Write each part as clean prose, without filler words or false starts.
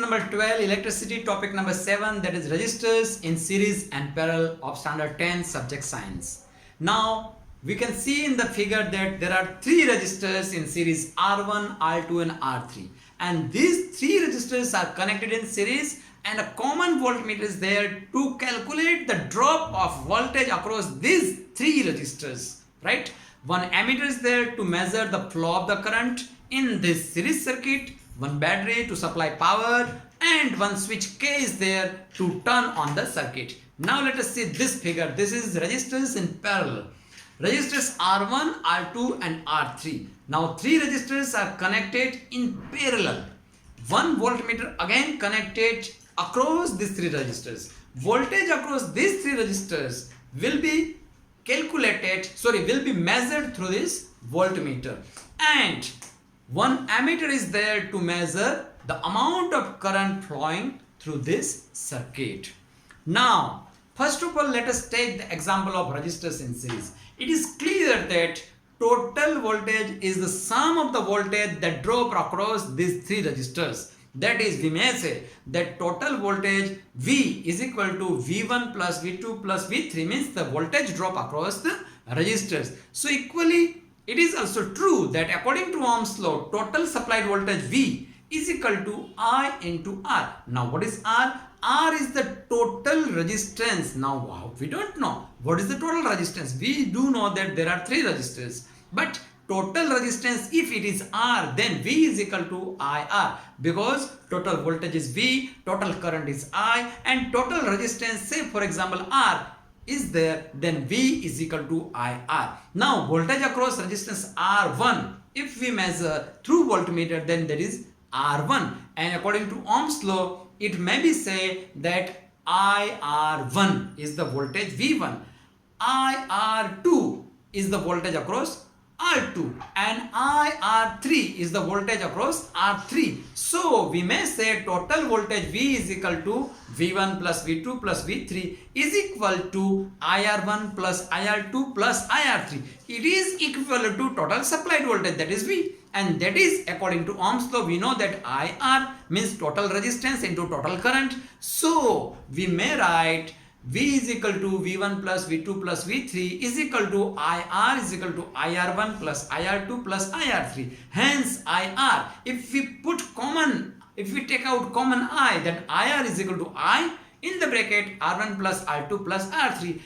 number 12, electricity, topic number 7, that is resistors in series and parallel of standard 10 subject science. Now we can see in the figure that there are three resistors in series R1, R2 and R3, and these three resistors are connected in series and a common voltmeter is there to calculate the drop of voltage across these three resistors, right? One ammeter is there to measure the flow of the current in this series circuit, one battery to supply power, and one switch K is there to turn on the circuit. Now let us see this figure. This is resistors in parallel. Resistors R1, R2 and R3. Now three resistors are connected in parallel. One voltmeter again connected across these three resistors. Voltage across these three resistors will be measured through this voltmeter, and one ammeter is there to measure the amount of current flowing through this circuit. Now first of all, let us take the example of resistors in series. It is clear that total voltage is the sum of the voltage that drop across these three resistors. That is, we may say that total voltage V is equal to V1 plus V2 plus V3, means the voltage drop across the resistors. So equally, it is also true that according to Ohm's law, total supplied voltage V is equal to I into R. Now what is R? R is the total resistance. Now we don't know what is the total resistance. We do know that there are three resistors, but total resistance, if it is R, then V is equal to IR, because total voltage is V, total current is I, and total resistance, say for example R is there, then V is equal to IR. Now voltage across resistance R1, if we measure through voltmeter, then that is R1, and according to Ohm's law, it may be say that IR1 is the voltage V1, IR2 is the voltage across R2, and IR3 is the voltage across R3. So we may say total voltage V is equal to V1 plus V2 plus V3 is equal to IR1 plus IR2 plus IR3. It is equivalent to total supplied voltage, that is V, and that is according to Ohm's law. We know that IR means total resistance into total current. So we may write V is equal to V1 plus V2 plus V3 is equal to IR is equal to IR1 plus IR2 plus IR3. Hence IR, if we take out common I, then IR is equal to I in the bracket R1 plus R2 plus R3.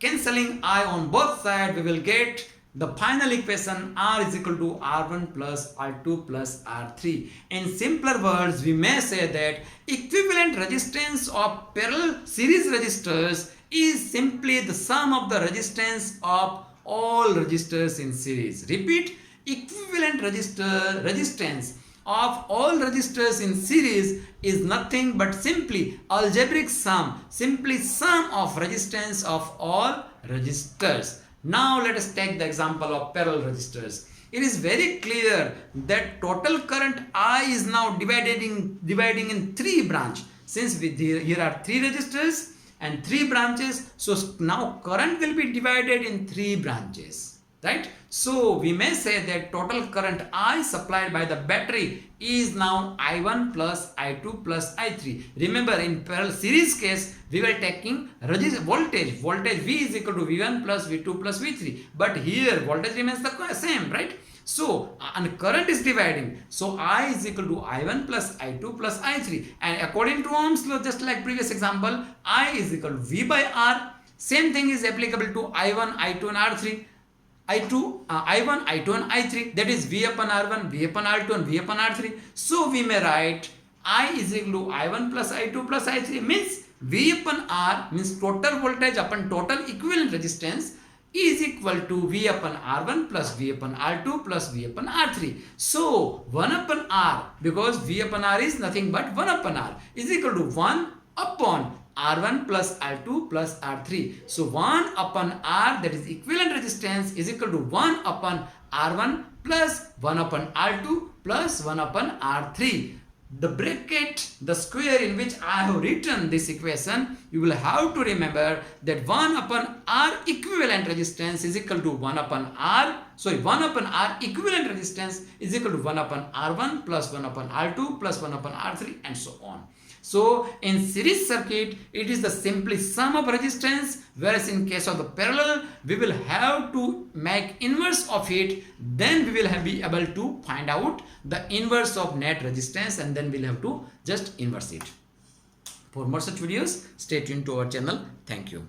Cancelling I on both sides, we will get the final equation R is equal to R1 plus R2 plus R3. In simpler words, we may say that equivalent resistance of parallel series resistors is simply the sum of the resistance of all resistors in series. Repeat, equivalent resistance of all resistors in series is nothing but simply algebraic sum, simply sum of resistance of all resistors. Now let us take the example of parallel resistors. It is very clear that total current I is now dividing in three branches. Since here are three resistors and three branches, so now current will be divided in three branches, right? So we may say that total current I supplied by the battery is now I1 plus I2 plus I3. Remember, in parallel series case, we were taking voltage V is equal to V1 plus V2 plus V3, but here voltage remains the same, right? So and current is dividing, so I is equal to I1 plus I2 plus I3, and according to Ohm's law, just like previous example, I is equal to V by R. Same thing is applicable to I1, I2 and R3. I1, I2 and I3, that is V upon R1, V upon R2 and V upon R3. So we may write I is equal to I1 plus I2 plus I3, means V upon R means total voltage upon total equivalent resistance is equal to V upon R1 plus V upon R2 plus V upon R3. So 1 upon R, because V upon R is nothing but 1 upon R, is equal to 1 upon R1 plus R2 plus R3. So 1 upon R, that is equivalent resistance, is equal to 1 upon R1 plus 1 upon R2 plus 1 upon R3. the bracket, the square in which I have written this equation, you will have to remember that 1 upon R equivalent resistance is equal to 1 upon R, 1 upon R equivalent resistance is equal to 1 upon R1 plus 1 upon R2 plus 1 upon R3 and so on. So in series circuit, it is the simply sum of resistance, whereas in case of the parallel, we will have to make inverse of it. Then we will be able to find out the inverse of net resistance, and then we'll have to just inverse it. For more such videos, stay tuned to our channel. Thank you.